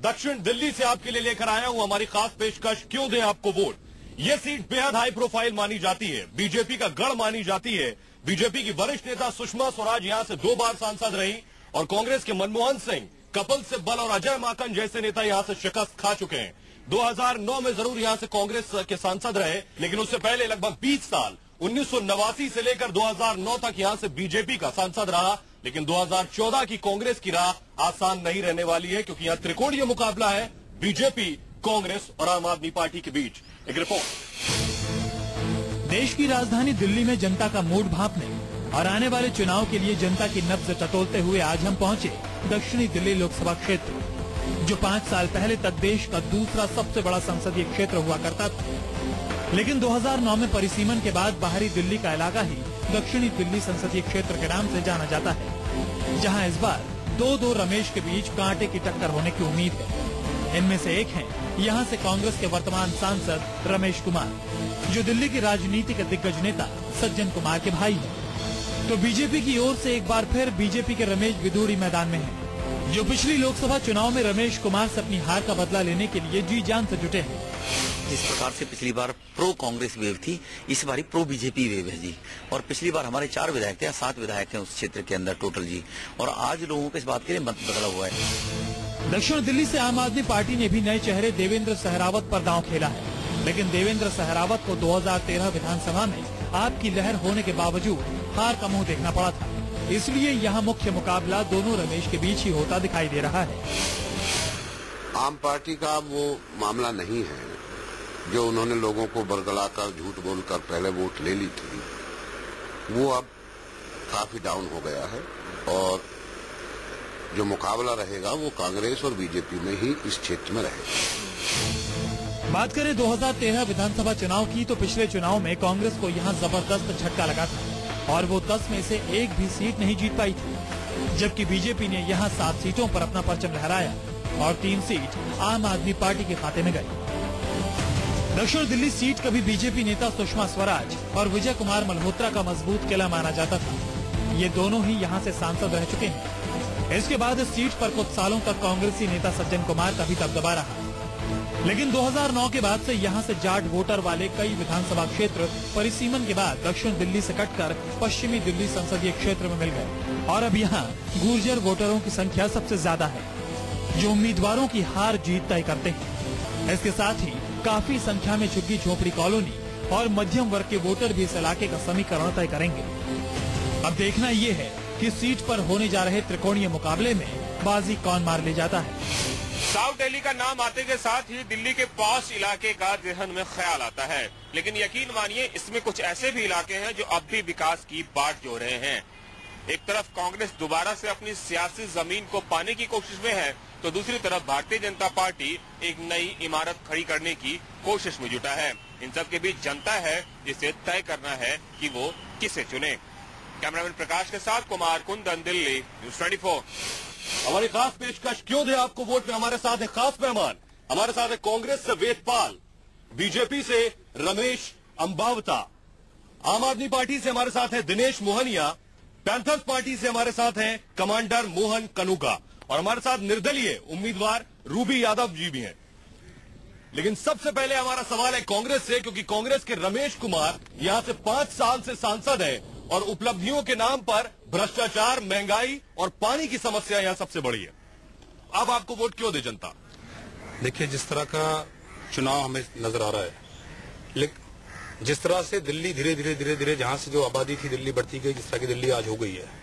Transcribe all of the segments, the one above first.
दक्षिण दिल्ली से आपके लिए लेकर आया हूं हमारी खास पेशकश, क्यों दें आपको वोट। ये सीट बेहद हाई प्रोफाइल मानी जाती है, बीजेपी का गढ़ मानी जाती है। बीजेपी की वरिष्ठ नेता सुषमा स्वराज यहां से 2 बार सांसद रही और कांग्रेस के मनमोहन सिंह, कपिल सिब्बल और अजय माकन जैसे नेता यहां से शिकस्त खा चुके हैं। 2009 में जरूर यहां से कांग्रेस के सांसद रहे, लेकिन उससे पहले लगभग 20 साल 1989 से लेकर 2009 तक यहां से बीजेपी का सांसद रहा। लेकिन 2014 की कांग्रेस की राह आसान नहीं रहने वाली है, क्योंकि यहां त्रिकोणीय मुकाबला है बीजेपी, कांग्रेस और आम आदमी पार्टी के बीच। एक रिपोर्ट। देश की राजधानी दिल्ली में जनता का मूड भांपने और आने वाले चुनाव के लिए जनता की नब्ज टटोलते हुए आज हम पहुंचे दक्षिणी दिल्ली लोकसभा क्षेत्र, जो 5 साल पहले तक देश का दूसरा सबसे बड़ा संसदीय क्षेत्र हुआ करता था। लेकिन 2009 में परिसीमन के बाद बाहरी दिल्ली का इलाका ही दक्षिणी दिल्ली संसदीय क्षेत्र के नाम से जाना जाता है, जहां इस बार 2-2 रमेश के बीच कांटे की टक्कर होने की उम्मीद है। इनमें से एक हैं यहां से कांग्रेस के वर्तमान सांसद रमेश कुमार, जो दिल्ली की राजनीति के दिग्गज नेता सज्जन कुमार के भाई हैं। तो बीजेपी की ओर से एक बार फिर बीजेपी के रमेश बिधूड़ी मैदान में हैं, जो पिछली लोकसभा चुनाव में रमेश कुमार से अपनी हार का बदला लेने के लिए जी जान से जुटे हैं। जिस प्रकार से पिछली बार प्रो कांग्रेस वेव थी, इस बार प्रो बीजेपी वेव है जी। और पिछली बार हमारे 4 विधायक थे या 7 विधायक थे उस क्षेत्र के अंदर टोटल जी, और आज लोगों को इस बात के लिए मत बदला हुआ है। दक्षिण दिल्ली से आम आदमी पार्टी ने भी नए चेहरे देवेंद्र सहरावत पर दांव खेला है, लेकिन देवेंद्र सहरावत को 2013 विधानसभा में आपकी लहर होने के बावजूद हार का मुंह देखना पड़ा था। इसलिए यहाँ मुख्य मुकाबला दोनों रमेश के बीच ही होता दिखाई दे रहा है। आम पार्टी का वो मामला नहीं है जो उन्होंने लोगों को बरगलाकर झूठ बोलकर पहले वोट ले ली थी, वो अब काफी डाउन हो गया है। और जो मुकाबला रहेगा वो कांग्रेस और बीजेपी में ही इस क्षेत्र में रहेगा। बात करें 2013 विधानसभा चुनाव की, तो पिछले चुनाव में कांग्रेस को यहाँ जबरदस्त झटका लगा था और वो 10 में से एक भी सीट नहीं जीत पाई थी, जबकि बीजेपी ने यहाँ 7 सीटों पर अपना परचम लहराया और 3 सीट आम आदमी पार्टी के खाते में गई। दक्षिण दिल्ली सीट कभी बीजेपी नेता सुषमा स्वराज और विजय कुमार मल्होत्रा का मजबूत किला माना जाता था। ये दोनों ही यहाँ से सांसद रह चुके हैं। इसके बाद इस सीट पर कुछ सालों तक कांग्रेसी नेता सज्जन कुमार का भी दबदबा रहा, लेकिन 2009 के बाद से यहाँ से जाट वोटर वाले कई विधानसभा क्षेत्र परिसीमन के बाद दक्षिण दिल्ली से कटकर पश्चिमी दिल्ली संसदीय क्षेत्र में मिल गए और अब यहाँ गुर्जर वोटरों की संख्या सबसे ज्यादा है, जो उम्मीदवारों की हार जीत तय करते हैं। इसके साथ ही काफी संख्या में झुग्गी झोपड़ी कॉलोनी और मध्यम वर्ग के वोटर भी इस इलाके का समीकरण तय करेंगे। अब देखना ये है कि सीट पर होने जा रहे त्रिकोणीय मुकाबले में बाजी कौन मार ले जाता है। साउथ दिल्ली का नाम आते के साथ ही दिल्ली के पॉश इलाके का जहन में ख्याल आता है, लेकिन यकीन मानिए इसमें कुछ ऐसे भी इलाके हैं जो अब भी विकास की बाट जो रहे हैं। एक तरफ कांग्रेस दोबारा से अपनी सियासी जमीन को पाने की कोशिश में है, तो दूसरी तरफ भारतीय जनता पार्टी एक नई इमारत खड़ी करने की कोशिश में जुटा है। इन सब के बीच जनता है जिसे तय करना है कि वो किसे चुने। कैमरामैन प्रकाश के साथ कुमार कुंदन, दिल्ली, न्यूज़ 24। हमारी खास पेशकश, क्यों दे आपको वोट में हमारे साथ है खास मेहमान। हमारे साथ है कांग्रेस से वेदपाल, बीजेपी से रमेश अंबावता, आम आदमी पार्टी से हमारे साथ है दिनेश मोहनिया, पैंथर्स पार्टी से हमारे साथ हैं कमांडर मोहन कनूका और हमारे साथ निर्दलीय उम्मीदवार रूबी यादव जी भी हैं। लेकिन सबसे पहले हमारा सवाल है कांग्रेस से, क्योंकि कांग्रेस के रमेश कुमार यहां से 5 साल से सांसद है और उपलब्धियों के नाम पर भ्रष्टाचार, महंगाई और पानी की समस्या यहां सबसे बड़ी है। अब आपको वोट क्यों दे जनता? देखिए, जिस तरह का चुनाव हमें नजर आ रहा है, लेकिन जिस तरह से दिल्ली धीरे धीरे जहां से जो आबादी थी दिल्ली बढ़ती गई, जिस तरह की दिल्ली आज हो गई है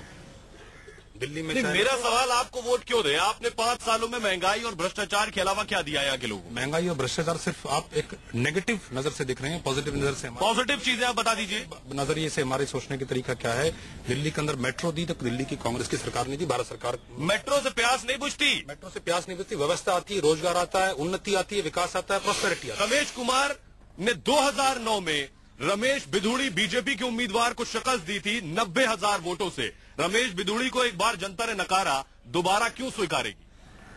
दिल्ली में। मेरा सवाल, आपको वोट क्यों दे? आपने 5 सालों में महंगाई और भ्रष्टाचार के अलावा क्या दिया यहाँ के लोगों को? महंगाई और भ्रष्टाचार सिर्फ आप एक नेगेटिव नजर से देख रहे हैं, पॉजिटिव नजर से। पॉजिटिव चीजें आप बता दीजिए। नजरिए से हमारे सोचने का तरीका क्या है। दिल्ली के अंदर मेट्रो दी तो दिल्ली की कांग्रेस की सरकार नहीं दी, भारत सरकार। मेट्रो से प्यास नहीं बुझती, मेट्रो से प्यास नहीं बुझती। व्यवस्था आती है, रोजगार आता है, उन्नति आती है, विकास आता है, प्रॉस्पेरिटी आता है। रमेश कुमार ने 2009 में रमेश बिधूड़ी बीजेपी के उम्मीदवार को शिकस्त दी थी 90,000 वोटों से। रमेश बिधूड़ी को एक बार जनता ने नकारा, दोबारा क्यों स्वीकारेगी?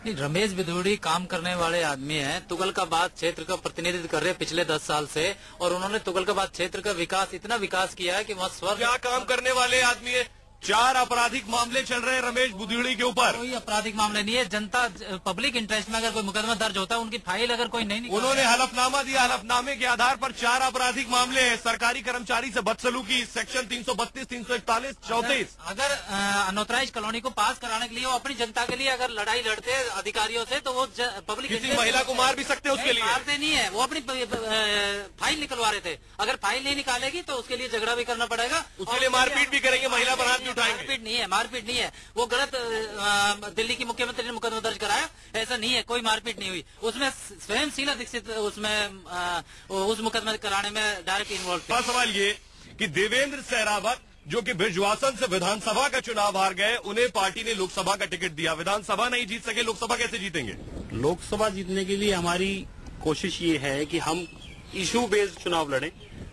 नहीं, रमेश बिधूड़ी काम करने वाले आदमी हैं। तुगलकाबाद क्षेत्र का प्रतिनिधित्व कर रहे पिछले 10 साल से, और उन्होंने तुगलकाबाद क्षेत्र का विकास, इतना विकास किया है कि वहाँ स्वर्ग। क्या काम करने वाले आदमी है? 4 आपराधिक मामले चल रहे हैं रमेश बुदिड़ी के ऊपर। कोई आपराधिक मामले नहीं है, जनता पब्लिक इंटरेस्ट में अगर कोई मुकदमा दर्ज होता है उनकी फाइल अगर कोई नहीं निकालता। उन्होंने हलफनामा दिया, हलफनामे के आधार पर 4 आपराधिक मामले हैं। सरकारी कर्मचारी से बदसलूकी, सेक्शन 332, 341, 34। अगर अनऑथराइज कॉलोनी को पास कराने के लिए वो अपनी जनता के लिए अगर लड़ाई लड़ते हैं अधिकारियों से, तो वो पब्लिक किसी महिला को मार भी सकते हैं उसके लिए। मारते नहीं है, वो अपनी फाइल निकलवा रहे थे। अगर फाइल नहीं निकालेगी तो उसके लिए झगड़ा भी करना पड़ेगा, उसके लिए मारपीट भी करेंगे, महिला पर हाथ भी उठाएंगे। मारपीट नहीं है, वो गलत दिल्ली की मुख्यमंत्री ने मुकदमा दर्ज कराया, ऐसा नहीं है, कोई मारपीट नहीं हुई। उसमें स्वयं शीला दीक्षित उसमें उस मुकदमा कराने में डायरेक्ट इन्वॉल्व थे। सवाल ये कि देवेंद्र सहरावत जो कि बृजवासन से विधानसभा का चुनाव हार गए, उन्हें पार्टी ने लोकसभा का टिकट दिया। विधानसभा नहीं जीत सके, लोकसभा कैसे जीतेंगे? लोकसभा जीतने के लिए हमारी कोशिश ये है कि हम इशू बेस्ड चुनाव लड़ें,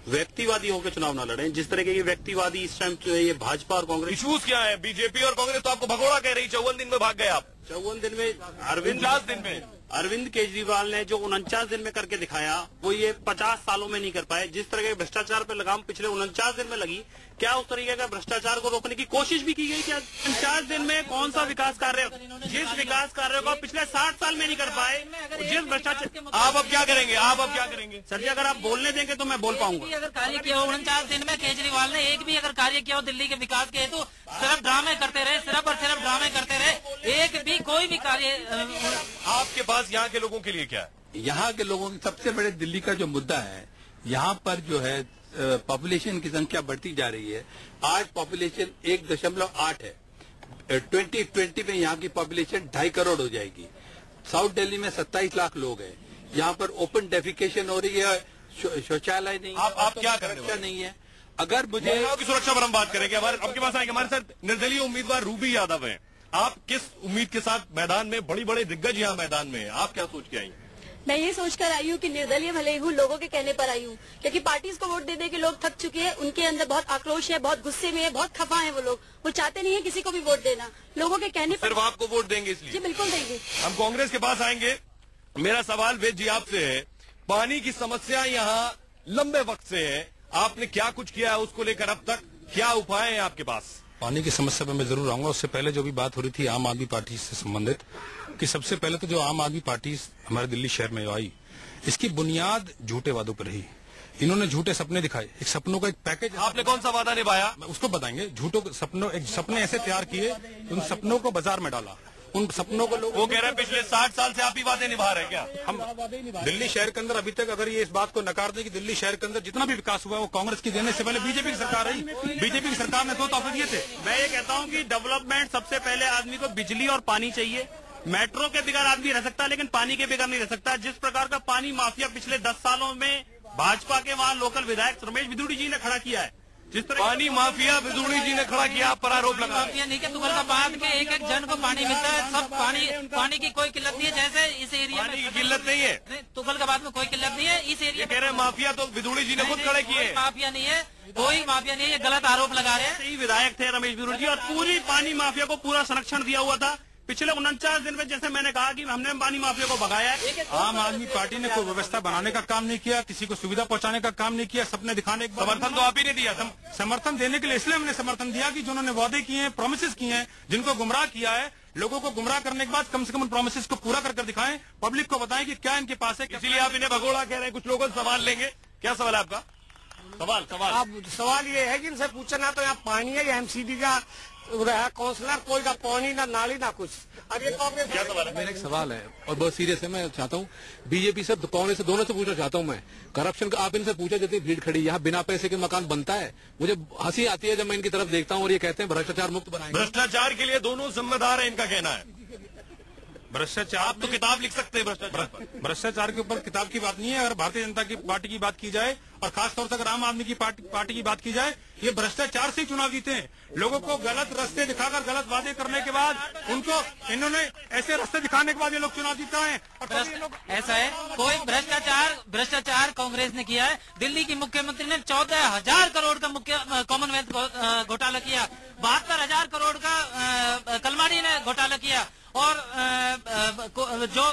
व्यक्तिवादी होकर चुनाव न लड़ें। जिस तरह के व्यक्तिवादी इस टाइम ये भाजपा और कांग्रेस। इशूज क्या है? बीजेपी और कांग्रेस तो आपको भगोड़ा कह रही, 54 दिन में भाग गए आप। 54 दिन में 49 दिन में अरविंद केजरीवाल ने जो 49 दिन में करके दिखाया, वो ये 50 सालों में नहीं कर पाए। जिस तरह के भ्रष्टाचार पर लगाम पिछले 49 दिन में लगी, क्या उस तरीके का भ्रष्टाचार को रोकने की कोशिश भी की गई? क्या 49 दिन में कौन सा विकास कार्य, जिस विकास कार्य को पिछले 60 साल में नहीं कर पाए, जिस भ्रष्टाचार। आप अब क्या करेंगे? आप अब क्या करेंगे? सर जी, अगर आप बोलने देंगे तो मैं बोल पाऊंगा। अगर कार्य किया हो 49 दिन में केजरीवाल ने एक भी अगर कार्य किया हो दिल्ली के विकास के हेतु, सिर्फ ड्रामे करते रहे, सिर्फ और सिर्फ ड्रामे करते रहे, एक भी कोई भी कार्य। आपके पास यहाँ के लोगों के लिए क्या है? यहाँ के लोगों की सबसे बड़े दिल्ली का जो मुद्दा है, यहाँ पर जो है पॉपुलेशन की संख्या बढ़ती जा रही है। आज पॉपुलेशन 1.8 है, 2020 में यहाँ की पॉपुलेशन 2.5 करोड़ हो जाएगी। साउथ दिल्ली में 27 लाख लोग हैं। यहाँ पर ओपन डेफिकेशन हो रही है, शौचालय नहीं, आप क्या कर रहे हो? नहीं है। अगर मुझे महिलाओं की सुरक्षा पर हम बात करेंगे, हमारे आपके पास आएंगे। हमारे साथ निर्दलीय उम्मीदवार रूबी यादव हैं। आप किस उम्मीद के साथ मैदान में, बड़ी बड़े दिग्गज यहाँ मैदान में हैं, आप क्या सोच के आई? मैं ये सोचकर आई हूँ कि निर्दलीय भले हूँ, लोगों के कहने पर आई हूँ, क्योंकि पार्टीज को वोट दे दे के लोग थक चुके हैं। उनके अंदर बहुत आक्रोश है, बहुत गुस्से में है, बहुत खफा है वो लोग। वो चाहते नहीं है किसी को भी वोट देना, लोगों के कहने पर। सिर्फ आपको वोट देंगे इसलिए? जी बिल्कुल देंगे। हम कांग्रेस के पास आएंगे। मेरा सवाल वेद जी आपसे है, पानी की समस्या यहाँ लंबे वक्त से है, आपने क्या कुछ किया है उसको लेकर अब तक? क्या उपाय है आपके पास? पानी की समस्या पर मैं जरूर आऊंगा। उससे पहले जो भी बात हो रही थी आम आदमी पार्टी से संबंधित, कि सबसे पहले तो जो आम आदमी पार्टी हमारे दिल्ली शहर में आई, इसकी बुनियाद झूठे वादों पर रही। इन्होंने झूठे सपने दिखाए, एक सपनों का एक पैकेज। आपने कौन सा वादा निभाया? उसको बताएंगे। झूठों सपने ऐसे तैयार किए, उन सपनों को बाजार में डाला, उन सपनों को लोग। वो कह रहे हैं पिछले 60 साल से आप ही वादे निभा रहे हैं क्या? हम दिल्ली शहर के अंदर अभी तक अगर ये इस बात को नकार दें कि दिल्ली शहर के अंदर जितना भी विकास हुआ वो कांग्रेस की देने से पहले बीजेपी की सरकार रही। बीजेपी की सरकार ने 2 तोहफे दिए थे। मैं ये कहता हूँ कि डेवलपमेंट सबसे पहले आदमी को बिजली और पानी चाहिए। मेट्रो के बगैर आदमी रह सकता है, लेकिन पानी के बगैर नहीं रह सकता। जिस प्रकार का पानी माफिया पिछले 10 सालों में भाजपा के वहाँ लोकल विधायक रमेश बुदिड़ी जी ने खड़ा किया है, जिस तरह पानी माफिया बुदिड़ी जी ने खड़ा किया, आप पर आरोप लगा। माफिया नहीं के तुगलकाबाद के एक एक जन को पानी मिलता है, सब पानी की कोई किल्लत नहीं है। जैसे इस एरिया में पानी की किल्लत नहीं है, तुगलकाबाद में कोई किल्लत नहीं है। इस एरिया कह रहे हैं माफिया तो बुदिड़ी जी ने खुद खड़े किए। माफिया नहीं है, कोई माफिया नहीं है, ये गलत आरोप लगा रहे हैं। सही विधायक थे रमेश बुदिड़ी जी, और पूरी पानी माफिया को पूरा संरक्षण दिया हुआ था। पिछले 49 दिन में जैसे मैंने कहा कि हमने पानी माफिया को भगाया है। आम आदमी पार्टी ने कोई व्यवस्था बनाने का काम नहीं किया, किसी को सुविधा पहुंचाने का काम नहीं किया, सपने दिखाने का। समर्थन तो आप ही ने दिया था। समर्थन देने के लिए इसलिए हमने समर्थन दिया कि जो उन्होंने वादे किए हैं, प्रोमिसेस किए हैं, जिनको गुमराह किया है, लोगों को गुमराह करने के बाद कम से कम उन प्रोमिसेस को पूरा कर दिखाएं, पब्लिक को बताएं कि क्या इनके पास है। इसीलिए आप इन्हें भगोड़ा कह रहे हैं। कुछ लोगों से सवाल लेंगे। क्या सवाल है आपका? सवाल ये है कि इनसे पूछना तो यहाँ पानी है, या एमसीडी का काउंसलर, कोई का पानी ना नाली ना कुछ। अब ये क्या सवाल है? मेरा एक सवाल है और बहुत सीरियस है। मैं चाहता हूँ बीजेपी से, कांग्रेस से, दोनों से पूछना चाहता हूँ मैं। करप्शन का आप इनसे पूछा जाती भीड़ खड़ी, यहाँ बिना पैसे के मकान बनता है। मुझे हंसी आती है जब मैं इनकी तरफ देखता हूँ और ये कहते हैं भ्रष्टाचार मुक्त बनाएंगे। भ्रष्टाचार के लिए दोनों जिम्मेदार है, इनका कहना है। भ्रष्टाचार आप तो किताब लिख सकते हैं भ्रष्टाचार के ऊपर किताब की बात नहीं है। अगर भारतीय जनता की पार्टी की बात की जाए और खासतौर से अगर आम आदमी की पार्टी की बात की जाए, ये भ्रष्टाचार से चुनाव जीते हैं। लोगों को गलत रास्ते दिखाकर, गलत वादे करने के बाद उनको इन्होंने ऐसे रास्ते दिखाने के बाद ये लोग चुनाव जीता है। ऐसा है, कोई भ्रष्टाचार कांग्रेस ने किया है। दिल्ली की मुख्यमंत्री ने 14,000 करोड़ का कॉमनवेल्थ घोटाला किया, 72,000 करोड़ का कलमाड़ी ने घोटाला किया, और जो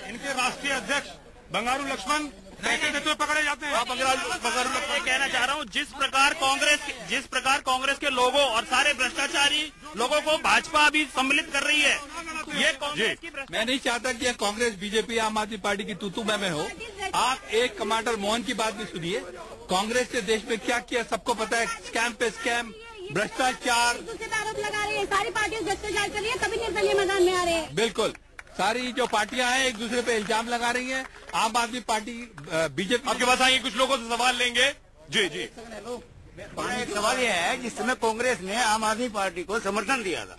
इनके राष्ट्रीय अध्यक्ष बंगारू लक्ष्मण पैसे देते हुए पकड़े जाते हैं। आप मैं कहना चाह रहा हूँ जिस प्रकार कांग्रेस के लोगों और सारे भ्रष्टाचारी लोगों को भाजपा अभी सम्मिलित कर रही है, ये कांग्रेस की मैं नहीं चाहता कि कांग्रेस बीजेपी आम आदमी पार्टी की तूतू में हो। आप एक कमांडर मोहन की बात भी सुनिए। कांग्रेस ने देश में क्या किया सबको पता है। स्कैम पे स्कैम, भ्रष्टाचार, आरोप लगा रही है। सारी पार्टियां भ्रष्टाचार कर रही है, तभी निर्दलीय मैदान में आ रहे हैं। बिल्कुल, सारी जो पार्टियां हैं एक दूसरे पे इल्जाम लगा रही हैं। आम आदमी पार्टी बीजेपी आपके पास आएंगे, कुछ लोगों से सवाल लेंगे। जी जी, एक सवाल यह है, जिस समय कांग्रेस ने आम आदमी पार्टी को समर्थन दिया था,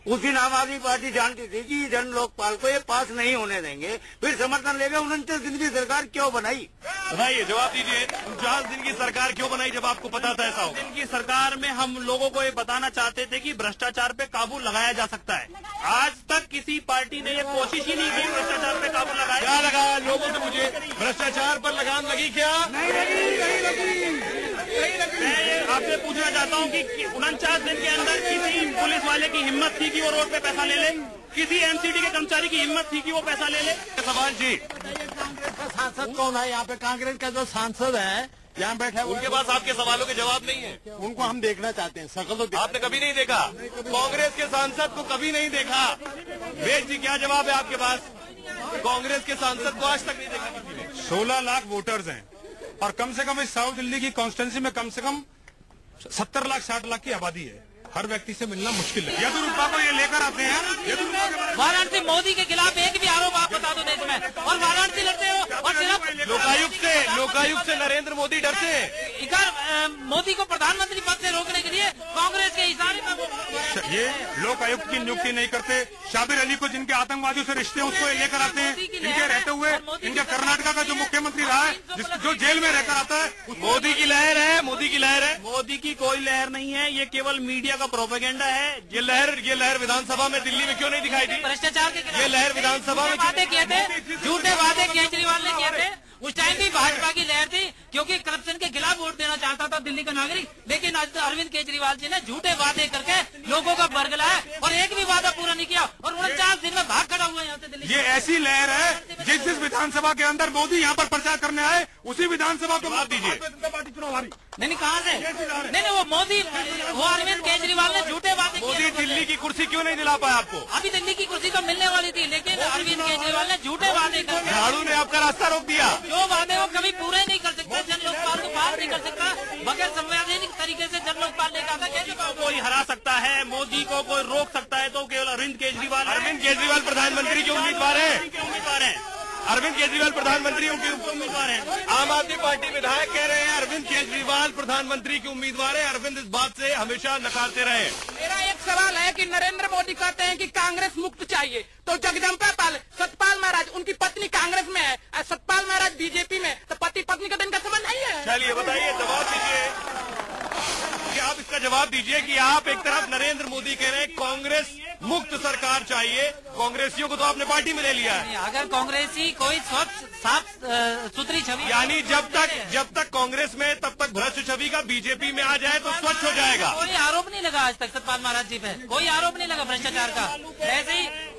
उस दिन आम आदमी पार्टी जानती थी कि जन लोकपाल को ये पास नहीं होने देंगे, फिर समर्थन लेकर 49 दिन की सरकार क्यों बनाई? बताइए, जवाब दीजिए। 49 दिन की सरकार क्यों बनाई जब आपको पता था ऐसा होगा? दिन की सरकार में हम लोगों को ये बताना चाहते थे कि भ्रष्टाचार पे काबू लगाया जा सकता है। आज तक किसी पार्टी ने ये कोशिश ही नहीं की भ्रष्टाचार पे काबू लगाया। क्या लगा लोगों से मुझे, भ्रष्टाचार पर लगाम लगी क्या? नहीं लगी। मैं आपसे पूछना चाहता हूँ कि 49 दिन के अंदर किसी पुलिस वाले की हिम्मत थी कि वो रोड पे पैसा ले ले? किसी एमसीडी के कर्मचारी की हिम्मत थी कि वो पैसा ले ले? सवाल जी, कांग्रेस का सांसद कौन है यहाँ पे? कांग्रेस का जो सांसद है यहाँ बैठा है, उनके पास आपके सवालों के जवाब नहीं है। उनको हम देखना चाहते हैं। शकल तो आपने कभी नहीं देखा? कांग्रेस के सांसद को कभी नहीं देखा? वेद जी, क्या जवाब है आपके पास? कांग्रेस के सांसद को आज तक नहीं देखा किसी ने। 16 लाख वोटर्स हैं और कम से कम इस साउथ दिल्ली की कॉन्स्टिट्यूंसी में कम से कम 70 लाख 60 लाख की आबादी है। हर व्यक्ति से मिलना मुश्किल है। येदियुरप्पा को ये लेकर आते हैं। वाराणसी मोदी के खिलाफ एक भी आरोप आप बता दो देश में, और वाराणसी लड़ते हो और सिर्फ लोकायुक्त से नरेंद्र मोदी डरते हैं। मोदी को प्रधानमंत्री पद से रोकने के लिए कांग्रेस के इशारे में ये लोकायुक्त की नियुक्ति नहीं करते। शाबिर अली को जिनके आतंकवादियों से रिश्ते उसको ये लेकर आते हैं। इनके रहते हुए इनके कर्नाटका का जो मुख्यमंत्री रहा है, जो जेल में रहकर आता है, मोदी की लहर है। मोदी की लहर है। मोदी की कोई लहर नहीं है, ये केवल मीडिया का प्रोपेगेंडा है। ये लहर विधानसभा में दिल्ली में क्यों नहीं दिखाई दी? भ्रष्टाचार के खिलाफ ये लहर विधानसभा में वादे किए थे, झूठे वादे केजरीवाल ने किए थे। उस टाइम भी भाजपा की लहर थी, क्योंकि करप्शन के खिलाफ वोट देना चाहता था दिल्ली का नागरिक। लेकिन अरविंद केजरीवाल जी ने झूठे वादे करके लोगों का बरगलाया और एक भी वादा पूरा नहीं किया, और 49 दिन में भाग खड़ा हुआ यहाँ से दिल्ली। ये ऐसी लहर है जिस विधानसभा के अंदर मोदी यहाँ पर प्रचार करने आए, उसी विधानसभा को मार दीजिए। पार्टी चुनाव हारी। नहीं, कहाँ से? नहीं, वो मोदी, वो अरविंद केजरीवाल ने झूठे वादे किए। मोदी दिल्ली की कुर्सी क्यों नहीं दिला पाया आपको? अभी दिल्ली की कुर्सी तो मिलने वाली थी, लेकिन अरविंद केजरीवाल ने झूठे वादे करके झाड़ू ने आपका रास्ता रोक दिया। जो वादे वो कभी पूरे नहीं कर सकता। जन लोकपाल को बाहर नहीं कर सकता, बगैर संवैधानिक तरीके से जन लोकपाल लेकर आता। कैसे कोई हरा सकता है, मोदी को कोई रोक सकता है तो केवल अरविंद केजरीवाल। अरविंद केजरीवाल प्रधानमंत्री के उम्मीदवार हैं। उम्मीदवार है अरविंद केजरीवाल प्रधानमंत्री के उम्मीदवार हैं। आम आदमी पार्टी विधायक कह रहे हैं अरविंद केजरीवाल प्रधानमंत्री के उम्मीदवार हैं। अरविंद इस बात से हमेशा नकारते रहे। मेरा एक सवाल है कि नरेंद्र मोदी कहते हैं कि कांग्रेस मुक्त चाहिए, तो जगदम्बा पाल सतपाल महाराज, उनकी पत्नी कांग्रेस में है, सतपाल महाराज बीजेपी में, तो पति पत्नी का दिन का संबंध नहीं है। चलिए बताइए, जवाब दीजिए कि आप इसका जवाब दीजिए कि आप एक तरफ नरेंद्र मोदी कह रहे हैं कांग्रेस मुक्त सरकार चाहिए, कांग्रेसियों को तो आपने पार्टी में ले लिया है। अगर कांग्रेसी कोई स्वच्छ साफ सुथरी छवि, यानी जब तक कांग्रेस में तब तक भ्रष्ट छवि का बीजेपी में आ जाए तो स्वच्छ हो जाएगा। कोई आरोप नहीं लगा आज तक सतपाल महाराज जी पे, कोई आरोप नहीं लगा भ्रष्टाचार का। ऐसे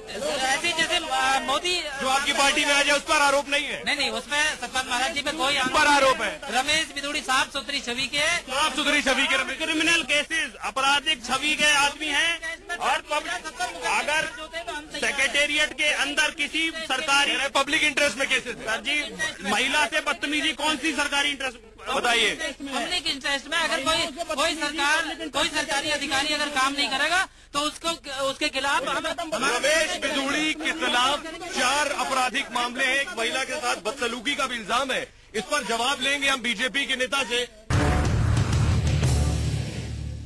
जैसे मोदी जो आपकी पार्टी में आ जाए उस पर आरोप नहीं है। नहीं, उसमें सतपाल महाराज जी पे कोई आरोप है। रमेश बिदुड़ी साफ सुथरी छवि के, साफ सुथरी छवि के क्रिमिनल केसेस, आपराधिक छवि के आदमी हैं। और अगर सेक्रेटेरिएट के अंदर किसी सरकारी पब्लिक इंटरेस्ट में केसेस, सर जी, महिला से बदतमीजी कौन सी सरकारी इंटरेस्ट बताइए? पब्लिक इंटरेस्ट में अगर कोई सरकारी अधिकारी अगर काम नहीं करेगा तो उसके खिलाफ रमेश बिदुड़ी के खिलाफ 4 आपराधिक मामले हैं। एक महिला के साथ बदसलूकी का भी इल्जाम है। इस पर जवाब लेंगे हम बीजेपी के नेता से।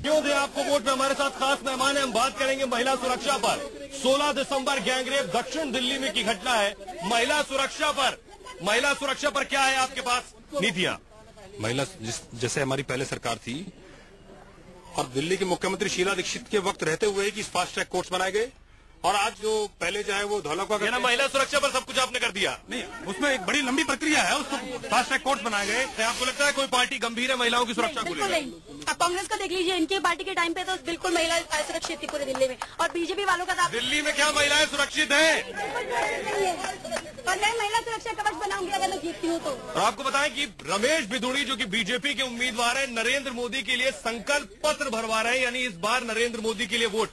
क्यों दे आपको वोट में? हमारे साथ खास मेहमान है, हम बात करेंगे महिला सुरक्षा पर। 16 दिसंबर गैंगरेप दक्षिण दिल्ली में की घटना है। महिला सुरक्षा पर क्या है आपके पास नीतियां? महिला जैसे हमारी पहले सरकार थी और दिल्ली के मुख्यमंत्री शीला दीक्षित के वक्त रहते हुए कि फास्ट ट्रैक कोर्ट्स बनाए गए, और आज जो पहले चाहे वो धौलका का महिला सुरक्षा पर सब कुछ आपने कर दिया। नहीं, उसमें एक बड़ी लंबी प्रक्रिया है, उसको फास्ट ट्रैक कोर्ट्स बनाए गए। आपको लगता है कोई पार्टी गंभीर है महिलाओं की सुरक्षा को लेकर? आप कांग्रेस का देख लीजिए, इनके पार्टी के टाइम पे तो बिल्कुल महिला सुरक्षित थी पूरे दिल्ली में, और बीजेपी वालों का दिल्ली में क्या महिलाएं सुरक्षित है? महिला सुरक्षा कवच बनाऊंगी अगर मैं जीतती हूँ तो। और आपको बताएं कि रमेश बिधूड़ी जो कि बीजेपी के उम्मीदवार हैं, नरेंद्र मोदी के लिए संकल्प पत्र भरवा रहे हैं, यानी इस बार नरेंद्र मोदी के लिए वोट,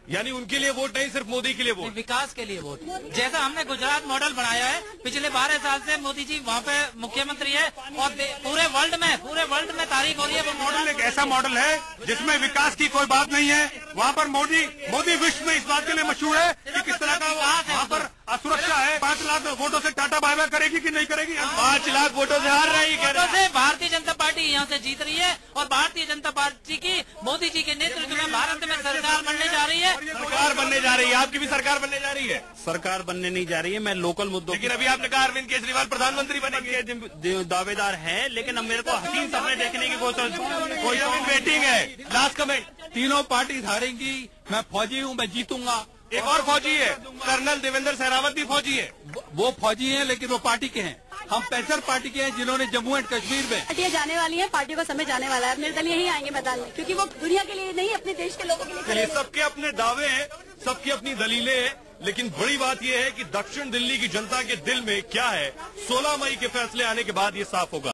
यानी उनके लिए वोट नहीं, सिर्फ मोदी के लिए वोट, विकास के लिए वोट। जैसा हमने गुजरात मॉडल बनाया है, पिछले 12 साल से मोदी जी वहाँ पे मुख्यमंत्री है और पूरे वर्ल्ड में तारीफ हो रही है। वो मॉडल एक ऐसा मॉडल है जिसमें विकास की कोई बात नहीं है। वहाँ पर मोदी विश्व में इस बात के लिए मशहूर है कि किस तरह का वहाँ पर असुरक्षा है। 5 लाख वोटों से टाटा बाय करेगी कि नहीं करेगी? 5 लाख वोटों से हार रही है। भारतीय जनता पार्टी यहाँ से जीत रही है और भारतीय जनता पार्टी की मोदी जी के नेतृत्व में भारत में सरकार बनने जा रही है। सरकार बनने जा रही है, आपकी भी सरकार बनने जा रही है। सरकार बनने नहीं जा रही है, मैं लोकल मुद्दों, लेकिन अभी आपने कहा अरविंद केजरीवाल प्रधानमंत्री बनेंगे, दावेदार है, लेकिन अब मेरे को हसीन सपने देखने की कोई वेटिंग है। लास्ट कमेंट, तीनों पार्टी हारेंगी, मैं फौजी हूँ, मैं जीतूंगा। एक और फौजी है, कर्नल देवेंद्र सहरावत भी फौजी है। वो फौजी हैं लेकिन वो पार्टी के हैं, हम पैसर पार्टी के हैं जिन्होंने जम्मू एंड कश्मीर में। पार्टियां जाने वाली हैं, पार्टियों का समय जाने वाला है। निर्दलीय ही आएंगे मैदान में, क्योंकि वो दुनिया के लिए नहीं, अपने देश के लोगों के लिए। सबके अपने दावे हैं, सबकी अपनी दलीलें हैं, लेकिन बड़ी बात यह है कि दक्षिण दिल्ली की जनता के दिल में क्या है, 16 मई के फैसले आने के बाद ये साफ होगा।